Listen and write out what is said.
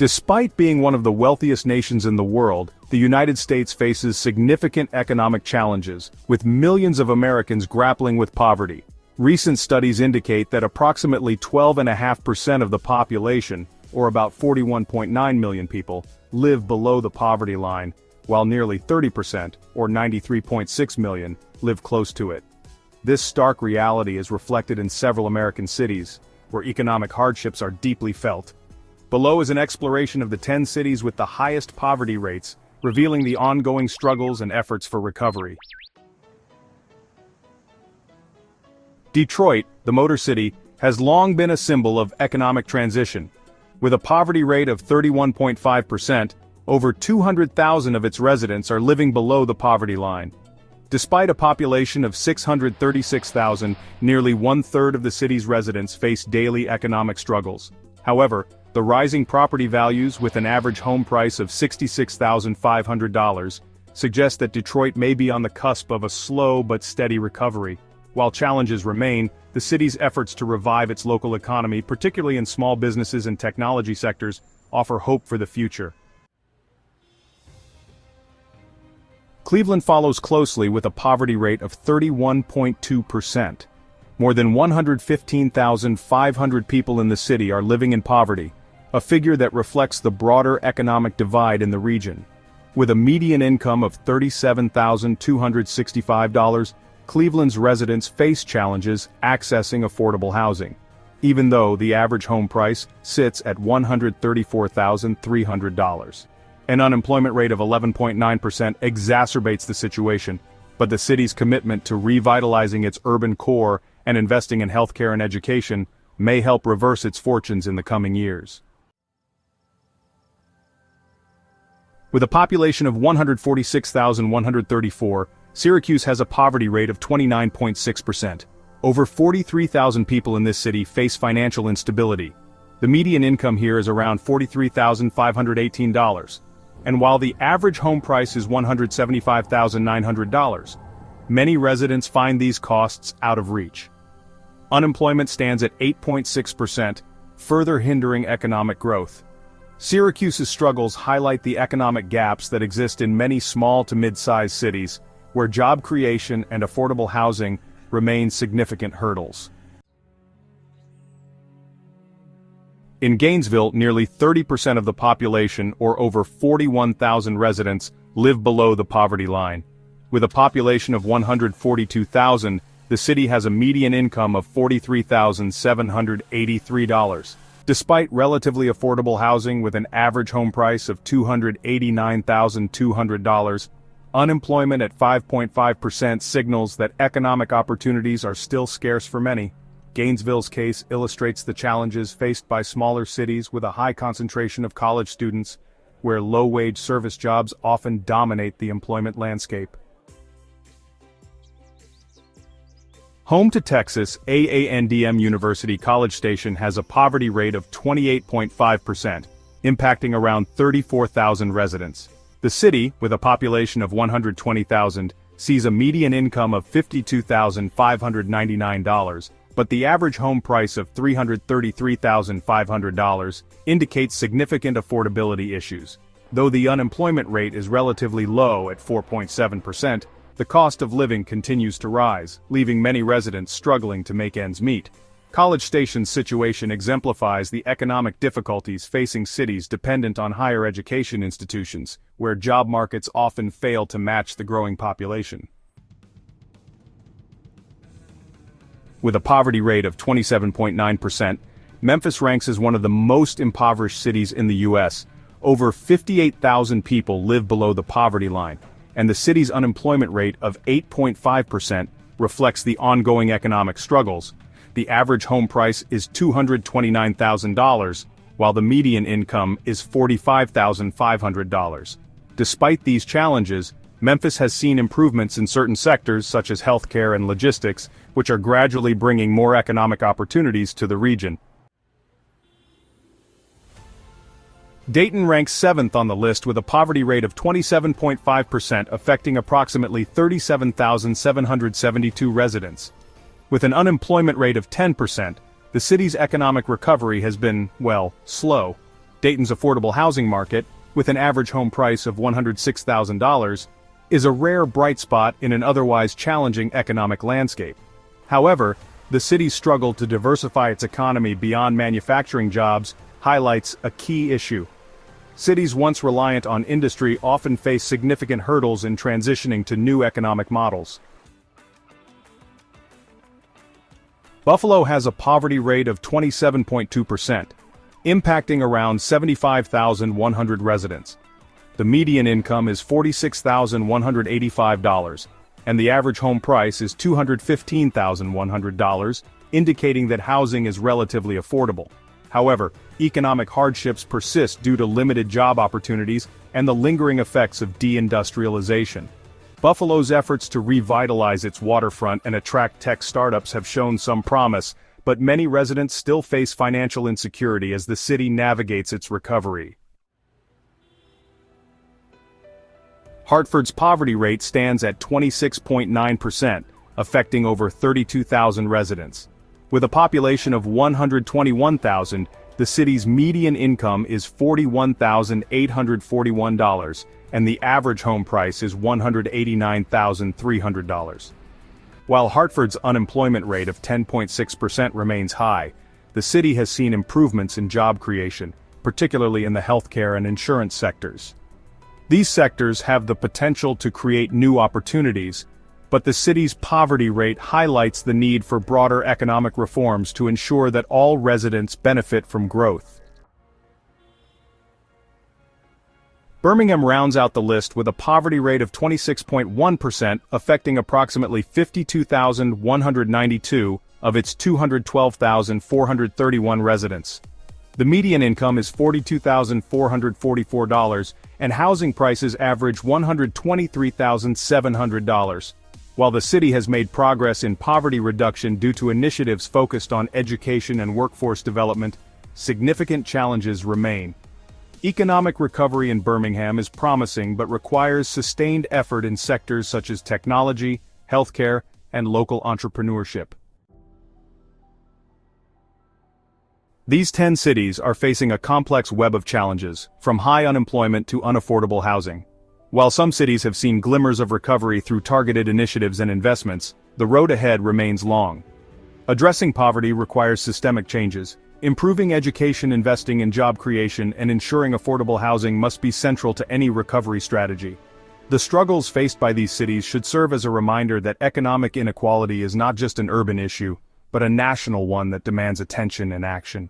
Despite being one of the wealthiest nations in the world, the United States faces significant economic challenges, with millions of Americans grappling with poverty. Recent studies indicate that approximately 12.5% of the population, or about 41.9 million people, live below the poverty line, while nearly 30%, or 93.6 million, live close to it. This stark reality is reflected in several American cities, where economic hardships are deeply felt. Below is an exploration of the 10 cities with the highest poverty rates, revealing the ongoing struggles and efforts for recovery. Detroit, the Motor City, has long been a symbol of economic transition. With a poverty rate of 31.5%, over 200,000 of its residents are living below the poverty line. Despite a population of 636,000, nearly one-third of the city's residents face daily economic struggles. However, the rising property values with an average home price of $66,500 suggest that Detroit may be on the cusp of a slow but steady recovery. While challenges remain, the city's efforts to revive its local economy, particularly in small businesses and technology sectors, offer hope for the future. Cleveland follows closely with a poverty rate of 31.2%. More than 115,500 people in the city are living in poverty, a figure that reflects the broader economic divide in the region. With a median income of $37,265, Cleveland's residents face challenges accessing affordable housing, even though the average home price sits at $134,300. An unemployment rate of 11.9% exacerbates the situation, but the city's commitment to revitalizing its urban core and investing in healthcare and education may help reverse its fortunes in the coming years. With a population of 146,134, Syracuse has a poverty rate of 29.6%. Over 43,000 people in this city face financial instability. The median income here is around $43,518. And while the average home price is $175,900, many residents find these costs out of reach. Unemployment stands at 8.6%, further hindering economic growth. Syracuse's struggles highlight the economic gaps that exist in many small to mid-sized cities, where job creation and affordable housing remain significant hurdles. In Gainesville, nearly 30% of the population, or over 41,000 residents, live below the poverty line. With a population of 142,000, the city has a median income of $43,783. Despite relatively affordable housing with an average home price of $289,200, unemployment at 5.5% signals that economic opportunities are still scarce for many. Gainesville's case illustrates the challenges faced by smaller cities with a high concentration of college students, where low-wage service jobs often dominate the employment landscape. Home to Texas, AANDM University College Station has a poverty rate of 28.5%, impacting around 34,000 residents. The city, with a population of 120,000, sees a median income of $52,599, but the average home price of $333,500 indicates significant affordability issues. Though the unemployment rate is relatively low at 4.7%, the cost of living continues to rise, leaving many residents struggling to make ends meet. College Station's situation exemplifies the economic difficulties facing cities dependent on higher education institutions, where job markets often fail to match the growing population. With a poverty rate of 27.9%, Memphis ranks as one of the most impoverished cities in the U.S. Over 58,000 people live below the poverty line, and the city's unemployment rate of 8.5% reflects the ongoing economic struggles. The average home price is $229,000, while the median income is $45,500. Despite these challenges, Memphis has seen improvements in certain sectors such as healthcare and logistics, which are gradually bringing more economic opportunities to the region. Dayton ranks 7th on the list with a poverty rate of 27.5%, affecting approximately 37,772 residents. With an unemployment rate of 10%, the city's economic recovery has been, well, slow. Dayton's affordable housing market, with an average home price of $106,000, is a rare bright spot in an otherwise challenging economic landscape. However, the city's struggle to diversify its economy beyond manufacturing jobs highlights a key issue. Cities once reliant on industry often face significant hurdles in transitioning to new economic models. Buffalo has a poverty rate of 27.2%, impacting around 75,100 residents. The median income is $46,185, and the average home price is $215,100, indicating that housing is relatively affordable. However, economic hardships persist due to limited job opportunities and the lingering effects of deindustrialization. Buffalo's efforts to revitalize its waterfront and attract tech startups have shown some promise, but many residents still face financial insecurity as the city navigates its recovery. Hartford's poverty rate stands at 26.9%, affecting over 32,000 residents. With a population of 121,000, the city's median income is $41,841, and the average home price is $189,300. While Hartford's unemployment rate of 10.6% remains high, the city has seen improvements in job creation, particularly in the healthcare and insurance sectors. These sectors have the potential to create new opportunities, but the city's poverty rate highlights the need for broader economic reforms to ensure that all residents benefit from growth. Birmingham rounds out the list with a poverty rate of 26.1%, affecting approximately 52,192 of its 212,431 residents. The median income is $42,444, and housing prices average $123,700. While the city has made progress in poverty reduction due to initiatives focused on education and workforce development, significant challenges remain. Economic recovery in Birmingham is promising but requires sustained effort in sectors such as technology, healthcare, and local entrepreneurship. These 10 cities are facing a complex web of challenges, from high unemployment to unaffordable housing. While some cities have seen glimmers of recovery through targeted initiatives and investments, the road ahead remains long. Addressing poverty requires systemic changes. Improving education, investing in job creation, and ensuring affordable housing must be central to any recovery strategy. The struggles faced by these cities should serve as a reminder that economic inequality is not just an urban issue, but a national one that demands attention and action.